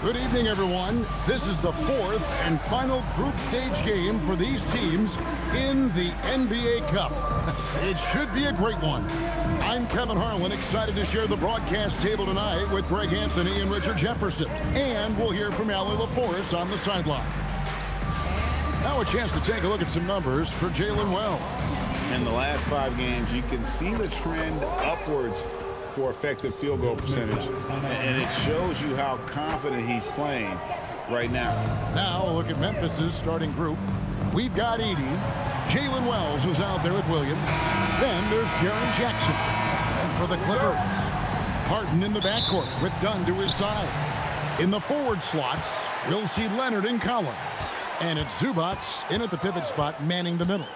Good evening, everyone. This is the fourth and final group stage game for these teams in the NBA Cup. It should be a great one. I'm Kevin Harlan, excited to share the broadcast table tonight with Greg Anthony and Richard Jefferson. And we'll hear from Allie LaForest on the sideline. Now a chance to take a look at some numbers for Jalen Wells. In the last 5 games, you can see the trend upwards for effective field goal percentage, and it shows you how confident he's playing right now. Now a look at Memphis's starting group. We've got Edey. Jalen Wells was out there with Williams. Then there's Jaren Jackson. And for the Clippers, Harden in the backcourt with Dunn to his side. In the forward slots, we'll see Leonard and Collins. And it's Zubac in at the pivot spot, manning the middle.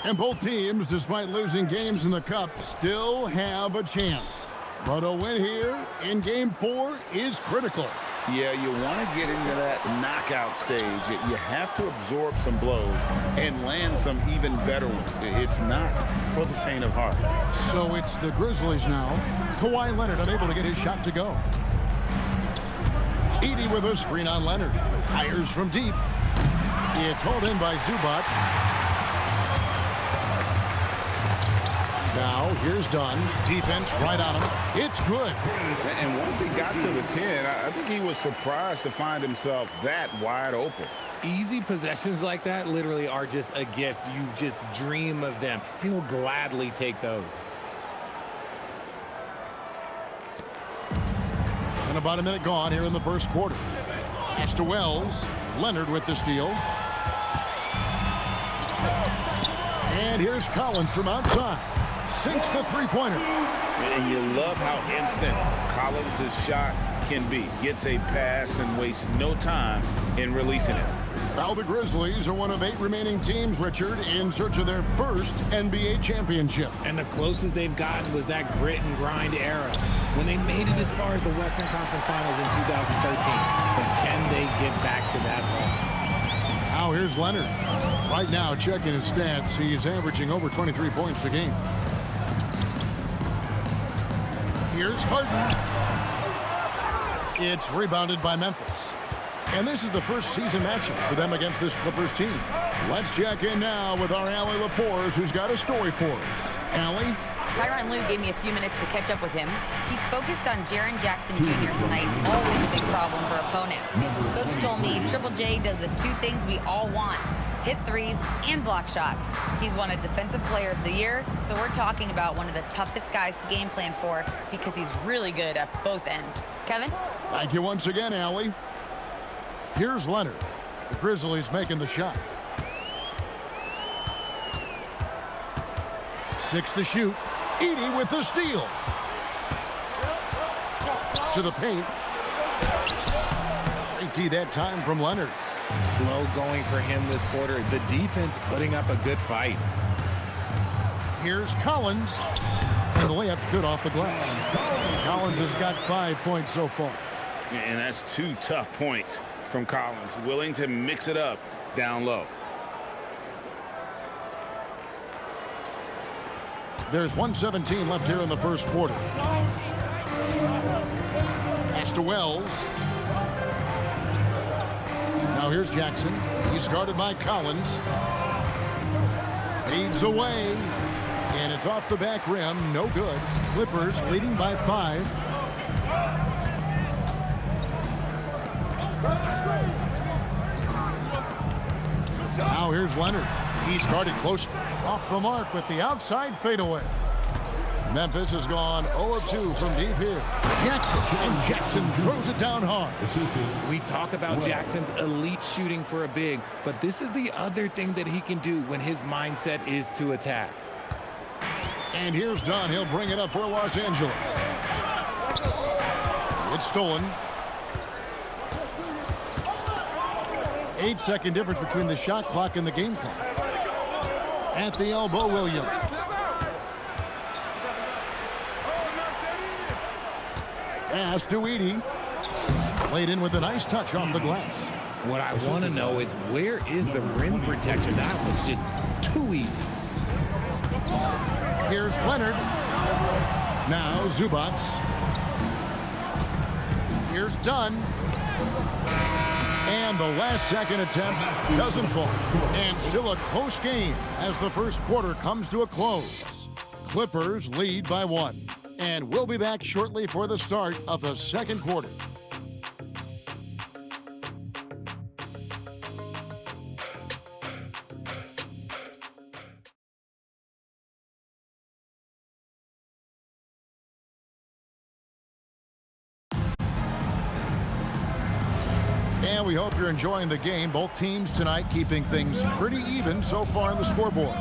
And both teams, despite losing games in the Cup, still have a chance. But a win here in Game 4 is critical. Yeah, you want to get into that knockout stage. You have to absorb some blows and land some even better ones. It's not for the faint of heart. So it's the Grizzlies now. Kawhi Leonard unable to get his shot to go. Edey with a screen on Leonard. Fires from deep. It's hauled in by Zubac. Now, here's Dunn. Defense right on him. It's good. And once he got to the 10, I think he was surprised to find himself that wide open. Easy possessions like that literally are just a gift. You just dream of them. He'll gladly take those. And about a minute gone here in the first quarter. Pass to Wells. Leonard with the steal. And here's Collins from outside. Sinks the three-pointer. And you love how instant Collins' shot can be. Gets a pass and wastes no time in releasing it. Now the Grizzlies are one of 8 remaining teams, Richard, in search of their first NBA championship. And the closest they've gotten was that grit and grind era when they made it as far as the Western Conference Finals in 2013. But can they get back to that hole? Now here's Leonard. Right now, checking his stats, he's averaging over 23 points a game. Here's Harden. It's rebounded by Memphis. And this is the first season matchup for them against this Clippers team. Let's check in now with our Allie LaForest, who's got a story for us. Allie? Tyronn Lue gave me a few minutes to catch up with him. He's focused on Jaren Jackson Jr. tonight, always a big problem for opponents. Coach told me Triple J does the 2 things we all want: hit threes and block shots. He's won a Defensive Player of the Year, so we're talking about one of the toughest guys to game plan for because he's really good at both ends. Kevin? Thank you once again, Allie. Here's Leonard. The Grizzlies making the shot. 6 to shoot. Edey with the steal. To the paint. Great D that time from Leonard. Slow going for him this quarter. The defense putting up a good fight. Here's Collins. And the layup's good off the glass. Collins has got 5 points so far. And that's 2 tough points from Collins. Willing to mix it up down low. There's 1:17 left here in the first quarter. Pass to Wells. Now here's Jackson. He's guarded by Collins. Fades away. And it's off the back rim. No good. Clippers leading by 5. Now here's Leonard. He's guarded close. Off the mark with the outside fadeaway. Memphis has gone 0-2 from deep here. Jackson, and Jackson throws it down hard. We talk about Jackson's elite shooting for a big, but this is the other thing that he can do when his mindset is to attack. And here's Dunn. He'll bring it up for Los Angeles. It's stolen. 8-second difference between the shot clock and the game clock. At the elbow, Williams. Pass to Edey. Played in with a nice touch off the glass. What I want to know is, where is the rim protection? That was just too easy. Here's Leonard. Now Zubac. Here's Dunn. And the last-second attempt doesn't fall. And still a close game as the first quarter comes to a close. Clippers lead by 1. And we'll be back shortly for the start of the second quarter. And we hope you're enjoying the game. Both teams tonight keeping things pretty even so far in the scoreboard.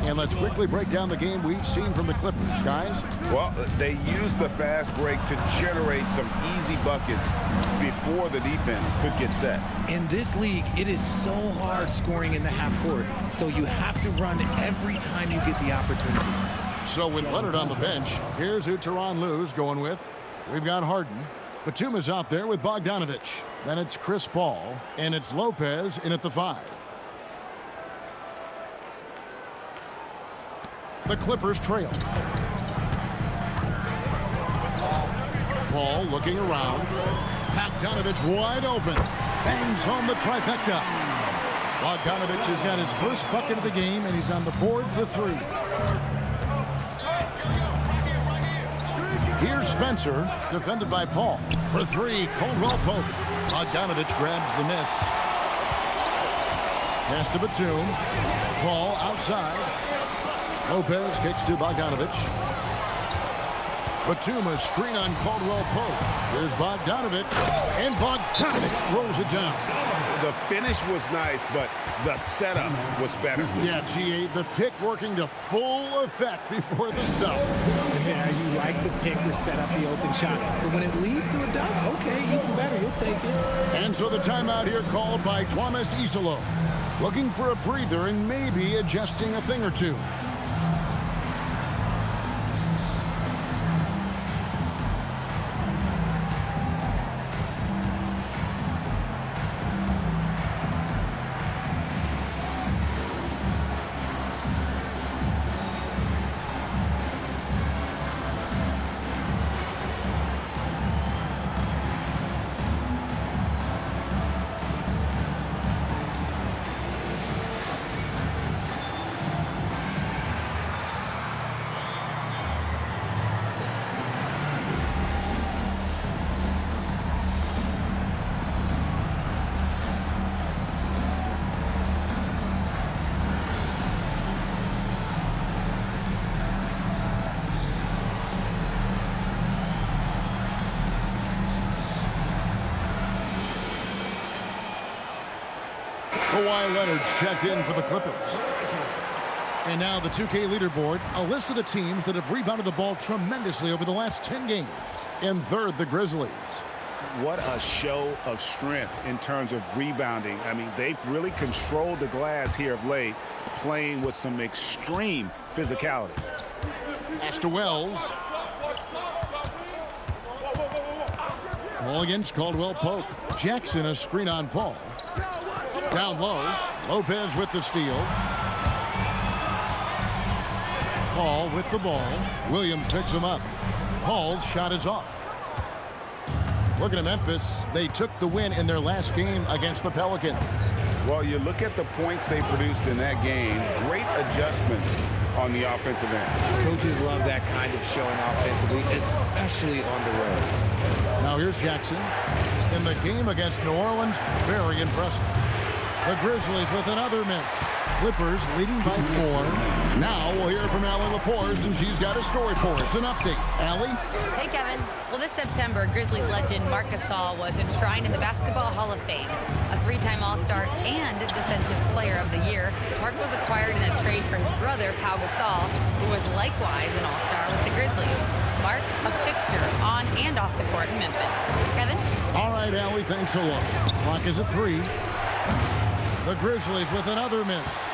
And let's quickly break down the game we've seen from the Clippers, guys. Well, they used the fast break to generate some easy buckets before the defense could get set. In this league, it is so hard scoring in the half court, so you have to run every time you get the opportunity. So with Leonard on the bench, here's who Tyronn Lue's going with. We've got Harden. Batum is out there with Bogdanovich. Then it's Chris Paul, and it's Lopez in at the 5. The Clippers trail. Paul looking around. Bogdanovich wide open. Bangs home the trifecta. Bogdanovich has got his first bucket of the game, and he's on the board for 3. Here's Spencer, defended by Paul. For 3, Caldwell Pope. Bogdanovich grabs the miss. Pass to Batum. Paul outside. Lopez kicks to Bogdanovich. Batum a screen on Caldwell Pope. Here's Bogdanovich. And Bogdanovich throws it down. The finish was nice, but the setup was better. Yeah, GA, the pick working to full effect before the stuff. Yeah, you like the pick to set up the open shot. But when it leads to a dunk, okay, even better. You'll take it. And so the timeout here called by Thomas Isolo. Looking for a breather and maybe adjusting a thing or two. Kawhi Leonard checked in for the Clippers. And now the 2K leaderboard, a list of the teams that have rebounded the ball tremendously over the last 10 games. In third, the Grizzlies. What a show of strength in terms of rebounding. I mean, they've really controlled the glass here of late, playing with some extreme physicality. Pass to Wells. Ball against Caldwell Pope. Jackson a screen on Paul. Down low. Lopez with the steal. Paul with the ball. Williams picks him up. Paul's shot is off. Looking at Memphis, they took the win in their last game against the Pelicans. Well, you look at the points they produced in that game. Great adjustments on the offensive end. Coaches love that kind of showing offensively, especially on the road. Now here's Jackson. In the game against New Orleans, very impressive. The Grizzlies with another miss. Clippers leading by 4. Now we'll hear from Allie LaForce, and she's got a story for us. An update. Allie? Hey, Kevin. Well, this September, Grizzlies legend Marc Gasol was enshrined in the Basketball Hall of Fame. A 3-time All-Star and Defensive Player of the Year, Marc was acquired in a trade for his brother, Pau Gasol, who was likewise an All-Star with the Grizzlies. Marc, a fixture on and off the court in Memphis. Kevin? All right, Allie, thanks a lot. Clock is at 3. The Grizzlies with another miss.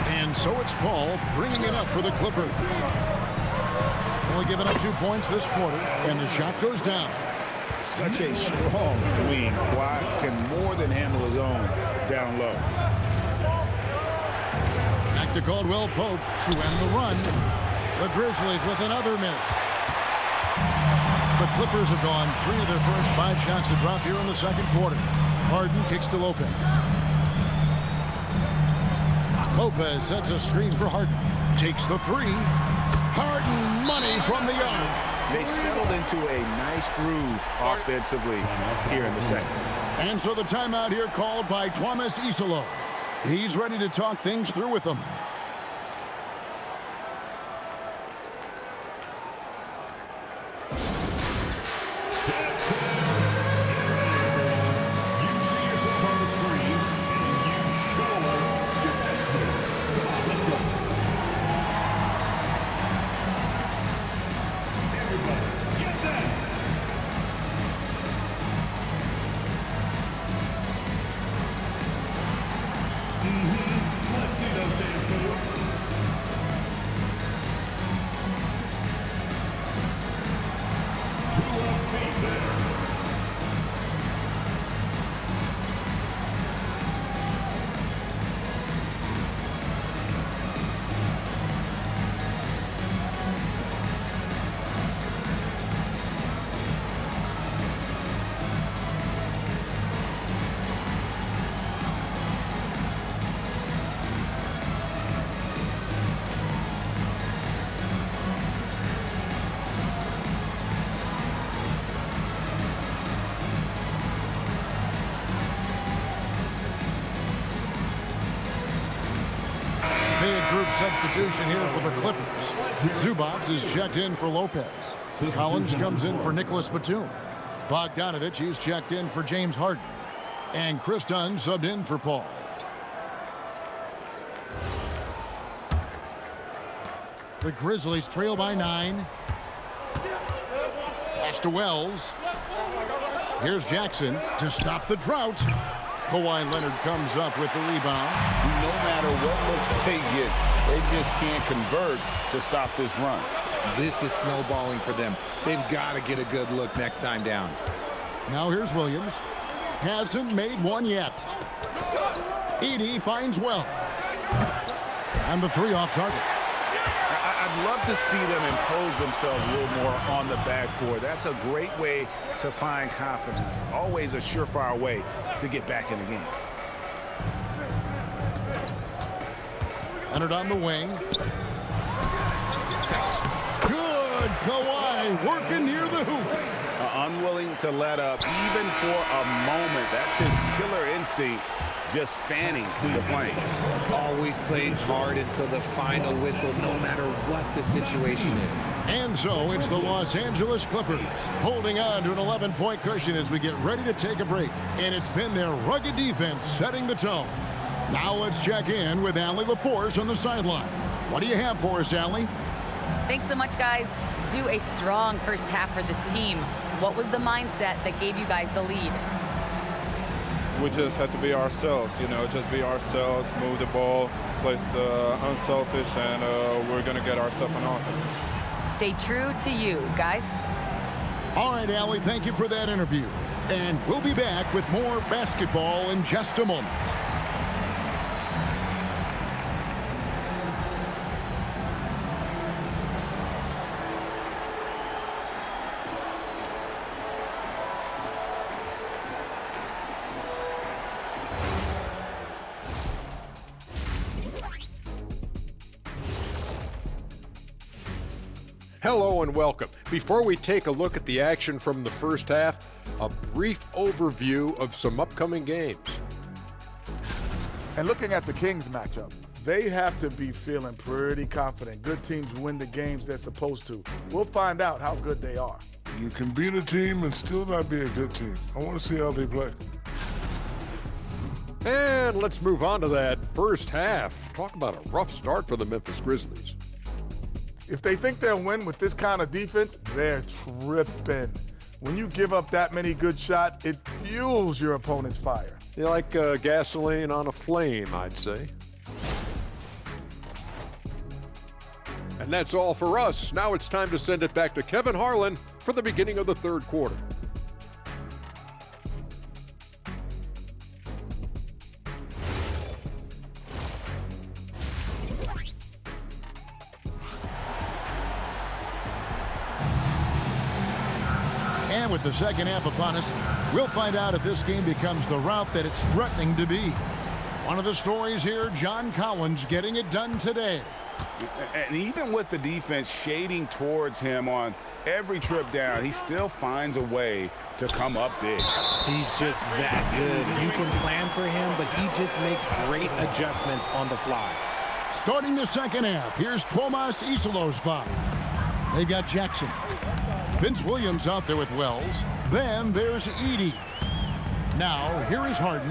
And so it's Paul bringing it up for the Clippers. Only giving up 2 points this quarter, and the shot goes down. Such a strong wing. Kawhi can more than handle his own down low. Back to Caldwell Pope to end the run. The Grizzlies with another miss. the Clippers have gone 3 of their first 5 shots to drop here in the second quarter. Harden kicks to Lopez. Lopez sets a screen for Harden. Takes the 3. Harden money from the arc. They've settled into a nice groove offensively here in the second. And so the timeout here called by Thomas Isolo. He's ready to talk things through with them. Big group substitution here for the Clippers. Zubac is checked in for Lopez. Collins comes in for Nicholas Batum. Bogdanovich is checked in for James Harden. And Chris Dunn subbed in for Paul. The Grizzlies trail by 9. Pass to Wells. Here's Jackson to stop the drought. Kawhi Leonard comes up with the rebound. No matter what looks they get, they just can't convert to stop this run. This is snowballing for them. They've got to get a good look next time down. Now here's Williams. Hasn't made one yet. Edey finds Wells. And the 3 off target. I'd love to see them impose themselves a little more on the backboard. That's a great way to find confidence. Always a surefire way to get back in the game. Leonard on the wing. Good. Kawhi working near the hoop. Unwilling to let up even for a moment. That's his killer instinct, just fanning the flames. Always plays hard until the final whistle, no matter what the situation is. And so it's the Los Angeles Clippers holding on to an 11-point cushion as we get ready to take a break. And it's been their rugged defense setting the tone. Now let's check in with Allie LaForce on the sideline. What do you have for us, Allie? Thanks so much, guys. Zoo, a strong first half for this team. What was the mindset that gave you guys the lead? We just had to be ourselves, just be ourselves, move the ball, play the unselfish, and we're going to get ourselves an offense. Stay true to you, guys. All right, Allie, thank you for that interview. And we'll be back with more basketball in just a moment. Hello and welcome. Before we take a look at the action from the first half, a brief overview of some upcoming games. And looking at the Kings matchup, they have to be feeling pretty confident. Good teams win the games they're supposed to. We'll find out how good they are. You can beat a team and still not be a good team. I want to see how they play. And let's move on to that first half. Talk about a rough start for the Memphis Grizzlies. If they think they'll win with this kind of defense, they're tripping. When you give up that many good shots, it fuels your opponent's fire. You like gasoline on a flame, I'd say. And that's all for us. Now it's time to send it back to Kevin Harlan for the beginning of the third quarter. with the second half upon us. We'll find out if this game becomes the rout that it's threatening to be. One of the stories here, John Collins getting it done today. And even with the defense shading towards him on every trip down, he still finds a way to come up big. He's just that good. You can plan for him, but he just makes great adjustments on the fly. Starting the second half, here's Tomas Isilos's foul. They've got Jackson. Vince Williams out there with Wells. Then there's Edey. Now, here is Harden.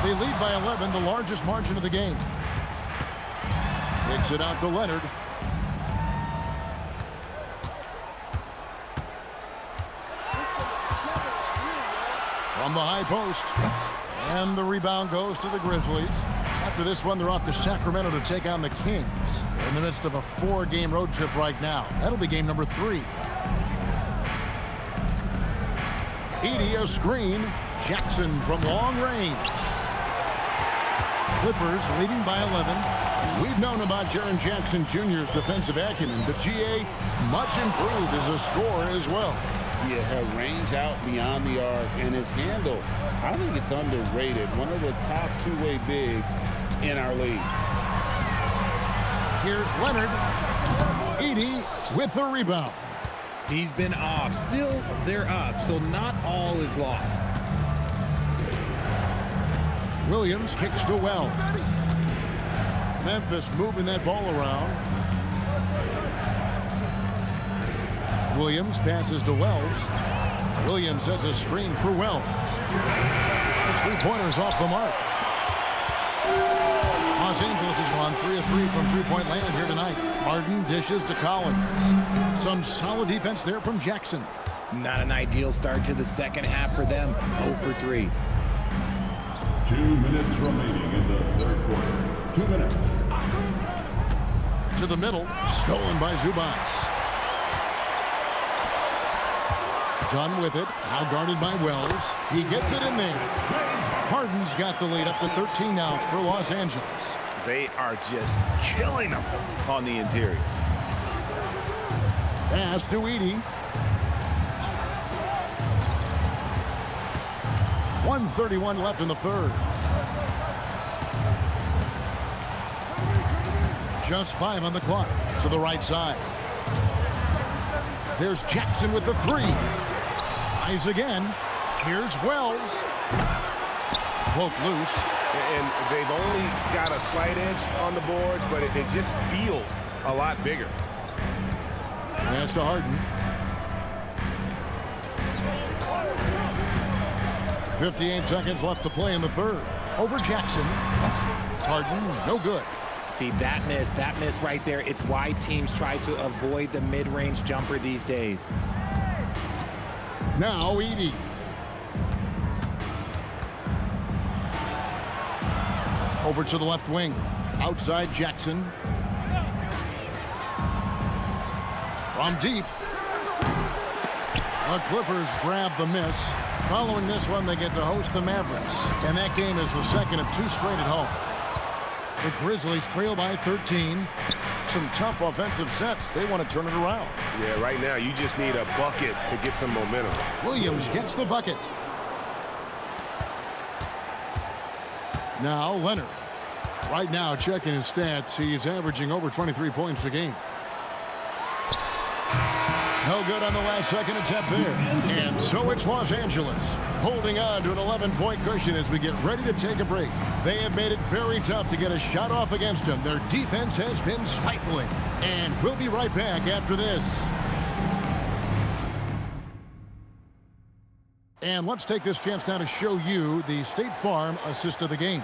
They lead by 11, the largest margin of the game. Kicks it out to Leonard. From the high post. And the rebound goes to the Grizzlies. After this one, they're off to Sacramento to take on the Kings. In the midst of a 4-game road trip right now. That'll be game number 3. Edey a screen. Jackson from long range. Clippers leading by 11. We've known about Jaren Jackson Jr.'s defensive acumen, but GA much improved as a scorer as well. Yeah, her range out beyond the arc and his handle, I think it's underrated. One of the top two-way bigs in our league. Here's Leonard. Edey with the rebound. He's been off. Still, they're up, so not all is lost. Williams kicks to Wells. Memphis moving that ball around. Williams passes to Wells. Williams sets a screen for Wells. His three-pointers off the mark. Los Angeles has gone 3 of 3 from three-point land here tonight. Harden dishes to Collins. Some solid defense there from Jackson. Not an ideal start to the second half for them. 0 for 3. 2 minutes remaining in the third quarter. 2 minutes. To the middle, stolen by Zubac. Done with it, now guarded by Wells. He gets it in there. Harden's got the lead up to 13 now for Los Angeles. They are just killing them on the interior. Pass to Edey. 1:31 left in the third. Just 5 on the clock. To the right side. There's Jackson with the 3. Tries again. Here's Wells. Poked loose. And they've only got a slight edge on the boards, but it just feels a lot bigger. Pass to Harden. 58 seconds left to play in the third. Over Jackson. Harden, no good. See, that miss right there, it's why teams try to avoid the mid-range jumper these days. Now Edey. Over to the left wing. Outside Jackson. From deep. The Clippers grab the miss. Following this one, they get to host the Mavericks. And that game is the second of 2 straight at home. The Grizzlies trail by 13. Some tough offensive sets. They want to turn it around. Yeah, right now you just need a bucket to get some momentum. Williams gets the bucket. Now Leonard. Right now, checking his stats, he's averaging over 23 points a game. No good on the last second attempt there. And so it's Los Angeles holding on to an 11-point cushion as we get ready to take a break. They have made it very tough to get a shot off against them. Their defense has been stifling. And we'll be right back after this. And let's take this chance now to show you the State Farm assist of the game.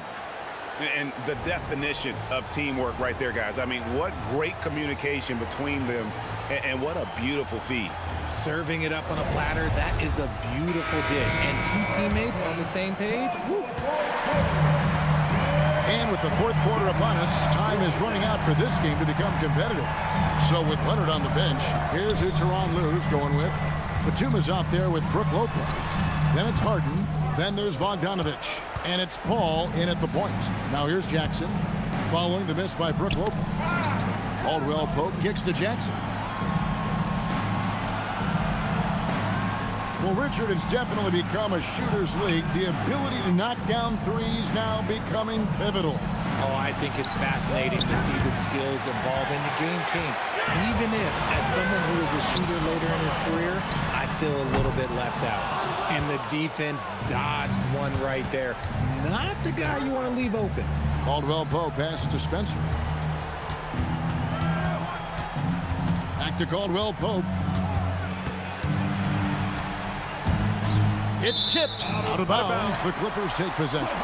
And the definition of teamwork right there, guys. I mean, what great communication between them, and what a beautiful feed. Serving it up on a platter, that is a beautiful dish. And 2 teammates on the same page. Woo. And with the fourth quarter upon us, time is running out for this game to become competitive. So with Leonard on the bench, here's who Tyronn Lue's going with. Batuma's out there with Brook Lopez. Then it's Harden. Then there's Bogdanovich. And it's Paul in at the point. Now here's Jackson, following the miss by Brook Lopez. Caldwell Pope kicks to Jackson. Well, Richard, it's definitely become a shooter's league. The ability to knock down threes now becoming pivotal. Oh, I think it's fascinating to see the skills evolve and the game change. Even if, as someone who is a shooter later in his career, I feel a little bit left out. And the defense dodged one right there. Not the guy you want to leave open. Caldwell Pope pass to Spencer. Back to Caldwell Pope. It's tipped out of bounds. The Clippers take possession.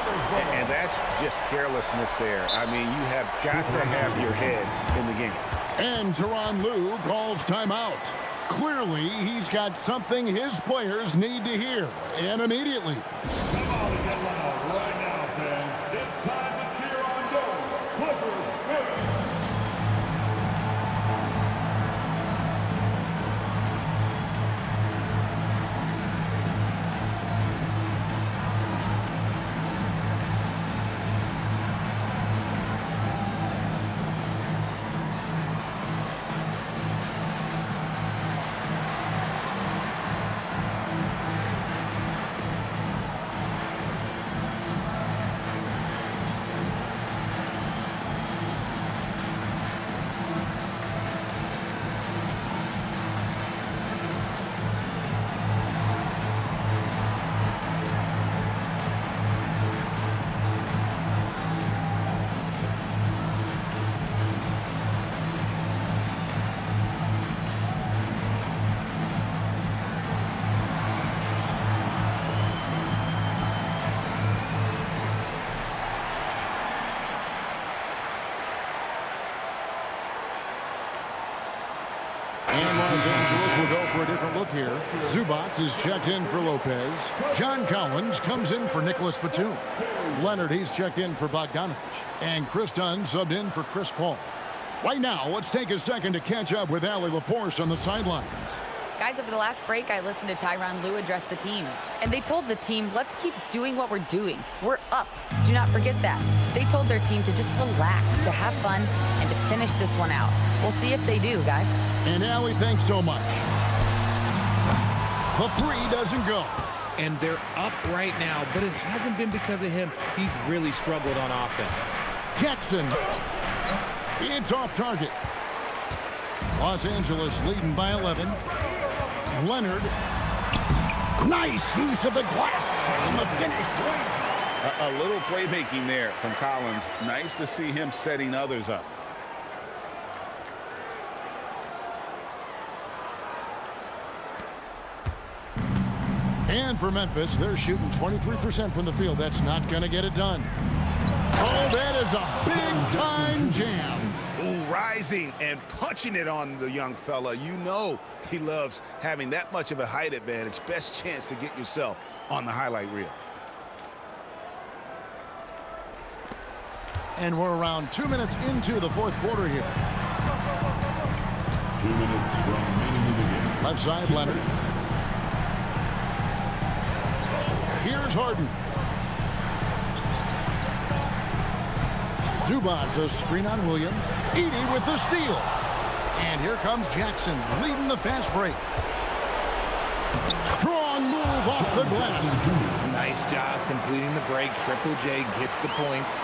And that's just carelessness there. I mean, you have got to have your head in the game. And Tyronn Lue calls timeout. Clearly, he's got something his players need to hear, and immediately. Come on and get loud right now, fans. It's time to cheer on go. Clippers win. And Los Angeles will go for a different look here. Zubac is checked in for Lopez. John Collins comes in for Nicholas Batum. Leonard, he's checked in for Bogdanovich. And Chris Dunn subbed in for Chris Paul. Right now, let's take a second to catch up with Allie LaForce on the sidelines. Guys, over the last break, I listened to Tyronn Lue address the team. And they told the team, let's keep doing what we're doing. We're up. Do not forget that. They told their team to just relax, to have fun, and to finish this one out. We'll see if they do, guys. And Allie, thanks so much. The three doesn't go. And they're up right now, but it hasn't been because of him. He's really struggled on offense. Jackson. It's off target. Los Angeles leading by 11. Leonard. Nice use of the glass on the finish. A little playmaking there from Collins. Nice to see him setting others up. And for Memphis, they're shooting 23% from the field. That's not going to get it done. Oh, that is a big-time jam. Ooh, rising and punching it on the young fella. You know he loves having that much of a height advantage. Best chance to get yourself on the highlight reel. And we're around 2 minutes into the fourth quarter here. 2 minutes remaining in the game. Left side, Leonard. Here's Harden. Zubac, a screen on Williams. Edey with the steal. And here comes Jackson leading the fast break. Strong move off the glass. Nice job completing the break. Triple J gets the points.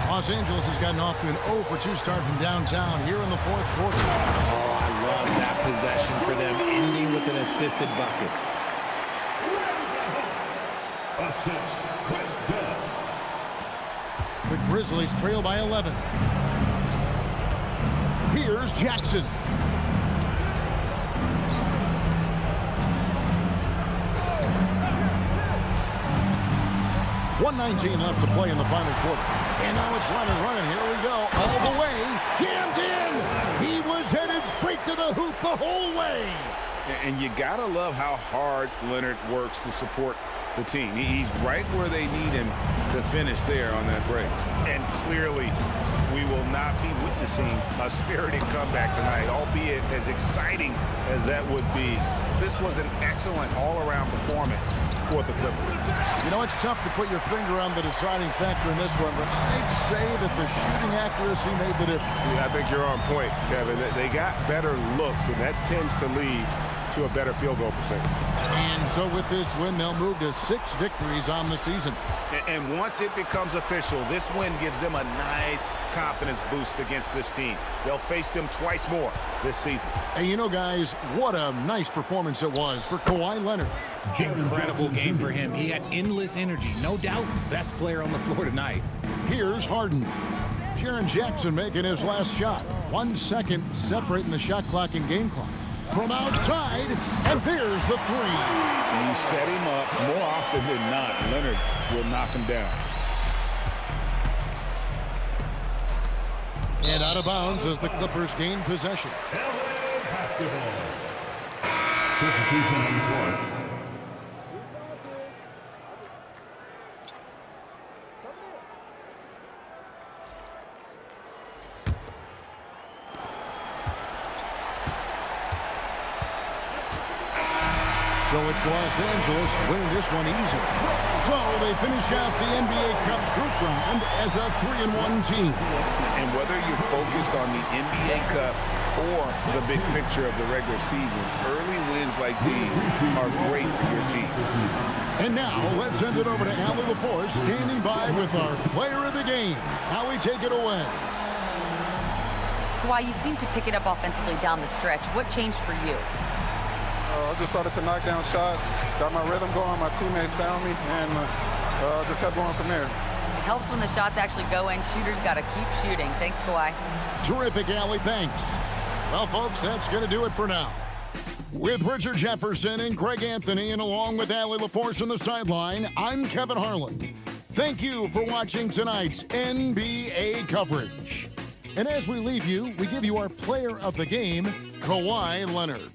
Los Angeles has gotten off to an 0 for 2 start from downtown here in the fourth quarter. Oh, I love that possession for them, ending with an assisted bucket. Assist, Chris Dunn. The Grizzlies trail by 11. Here's Jackson. .119 left to play in the final quarter. And now it's running. Here we go. All the way. Jammed in. He was headed straight to the hoop the whole way. And you got to love how hard Leonard works to support the team. He's right where they need him to finish there on that break. And clearly, we will not be witnessing a spirited comeback tonight, albeit as exciting as that would be. This was an excellent all-around performance for the Clippers. You know, it's tough to put your finger on the deciding factor in this one, but I'd say that the shooting accuracy made the difference. Yeah, I think you're on point, Kevin. They got better looks, and that tends to lead to a better field goal percentage. And so with this win, they'll move to 6 victories on the season. And once it becomes official, this win gives them a nice confidence boost against this team. They'll face them twice more this season. And you know, guys, what a nice performance it was for Kawhi Leonard. Incredible game for him. He had endless energy, no doubt. Best player on the floor tonight. Here's Harden. Jaren Jackson making his last shot. 1 second separating the shot clock and game clock. From outside, and there's the 3. You set him up more often than not. Leonard will knock him down. And out of bounds as the Clippers gain possession. So it's Los Angeles winning this one easily. So they finish out the NBA Cup group round as a 3-1 team. And whether you're focused on the NBA Cup or the big picture of the regular season, early wins like these are great for your team. And now let's send it over to Allie LaForce, standing by with our player of the game. Allie, take it away. Kawhi, you seem to pick it up offensively down the stretch. What changed for you? I just started to knock down shots, got my rhythm going, my teammates found me, and just kept going from there. It helps when the shots actually go in. Shooters got to keep shooting. Thanks, Kawhi. Terrific, Allie. Thanks. Well, folks, that's going to do it for now. With Richard Jefferson and Greg Anthony, and along with Allie LaForce on the sideline, I'm Kevin Harlan. Thank you for watching tonight's NBA coverage. And as we leave you, we give you our player of the game, Kawhi Leonard.